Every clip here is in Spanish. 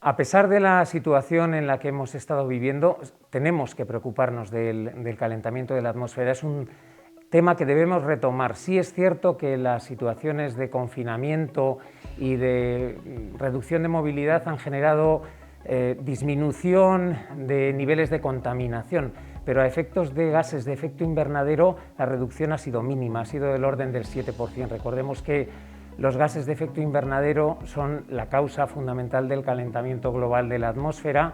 A pesar de la situación en la que hemos estado viviendo, tenemos que preocuparnos del calentamiento de la atmósfera. Es un tema que debemos retomar. Sí es cierto que las situaciones de confinamiento y de reducción de movilidad han generado disminución de niveles de contaminación, pero a efectos de gases de efecto invernadero la reducción ha sido mínima, ha sido del orden del 7%. Recordemos que los gases de efecto invernadero son la causa fundamental del calentamiento global de la atmósfera,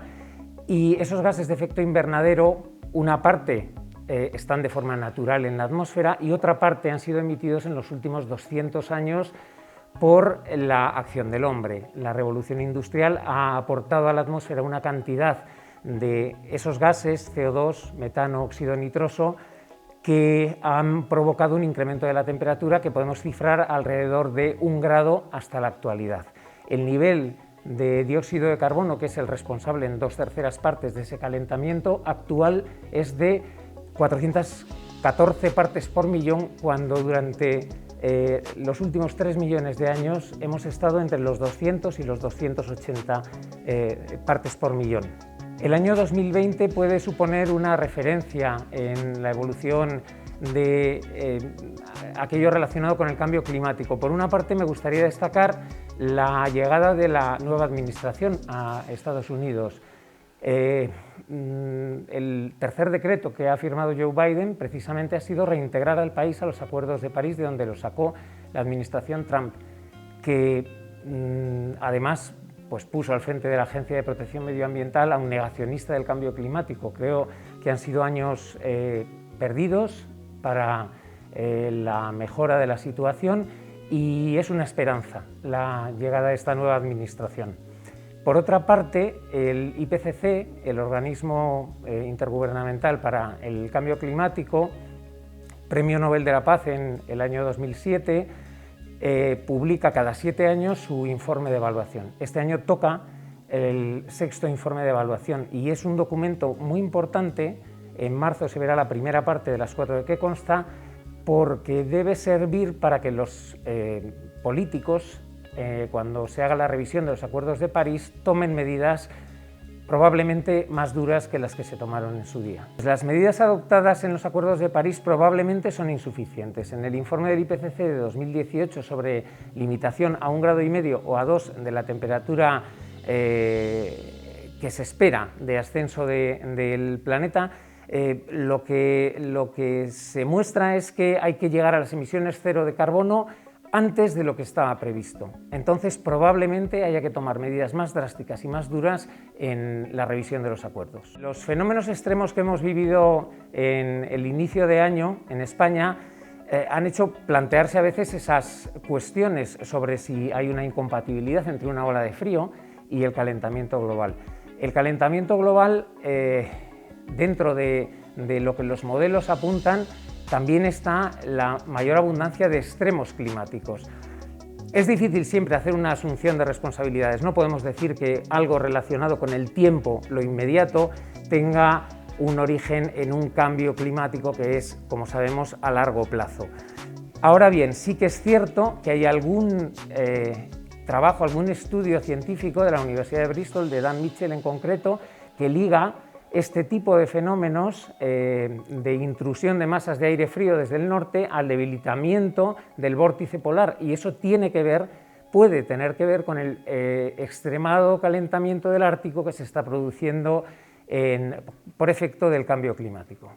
y esos gases de efecto invernadero, una parte están de forma natural en la atmósfera y otra parte han sido emitidos en los últimos 200 años por la acción del hombre. La revolución industrial ha aportado a la atmósfera una cantidad de esos gases, CO2, metano, óxido nitroso, que han provocado un incremento de la temperatura que podemos cifrar alrededor de 1 grado hasta la actualidad. El nivel de dióxido de carbono, que es el responsable en 2/3 partes de ese calentamiento actual, es de 414 partes por millón, cuando durante los últimos 3 millones de años hemos estado entre los 200 y los 280 partes por millón. El año 2020 puede suponer una referencia en la evolución de aquello relacionado con el cambio climático. Por una parte, me gustaría destacar la llegada de la nueva administración a Estados Unidos. El tercer decreto que ha firmado Joe Biden precisamente ha sido reintegrar al país a los acuerdos de París, de donde lo sacó la administración Trump, que además puso al frente de la Agencia de Protección Medioambiental a un negacionista del cambio climático. Creo que han sido años perdidos para la mejora de la situación, y es una esperanza la llegada de esta nueva administración. Por otra parte, el IPCC, el Organismo Intergubernamental para el Cambio Climático, Premio Nobel de la Paz en el año 2007, publica cada 7 años su informe de evaluación. Este año toca el 6º informe de evaluación y es un documento muy importante. En marzo se verá la primera parte de las 4 de que consta, porque debe servir para que los políticos, cuando se haga la revisión de los acuerdos de París, tomen medidas probablemente más duras que las que se tomaron en su día. Las medidas adoptadas en los acuerdos de París probablemente son insuficientes. En el informe del IPCC de 2018 sobre limitación a 1,5 grados o a 2 de la temperatura que se espera de ascenso del planeta, lo que se muestra es que hay que llegar a las emisiones cero de carbono antes de lo que estaba previsto. Entonces, probablemente haya que tomar medidas más drásticas y más duras en la revisión de los acuerdos. Los fenómenos extremos que hemos vivido en el inicio de año en España han hecho plantearse a veces esas cuestiones sobre si hay una incompatibilidad entre una ola de frío y el calentamiento global. El calentamiento global, dentro de lo que los modelos apuntan, también está la mayor abundancia de extremos climáticos. Es difícil siempre hacer una asunción de responsabilidades. No podemos decir que algo relacionado con el tiempo, lo inmediato, tenga un origen en un cambio climático que es, como sabemos, a largo plazo. Ahora bien, sí que es cierto que hay algún trabajo, algún estudio científico de la Universidad de Bristol, de Dan Mitchell en concreto, que liga este tipo de fenómenos de intrusión de masas de aire frío desde el norte al debilitamiento del vórtice polar, y eso puede tener que ver con el extremado calentamiento del Ártico que se está produciendo por efecto del cambio climático.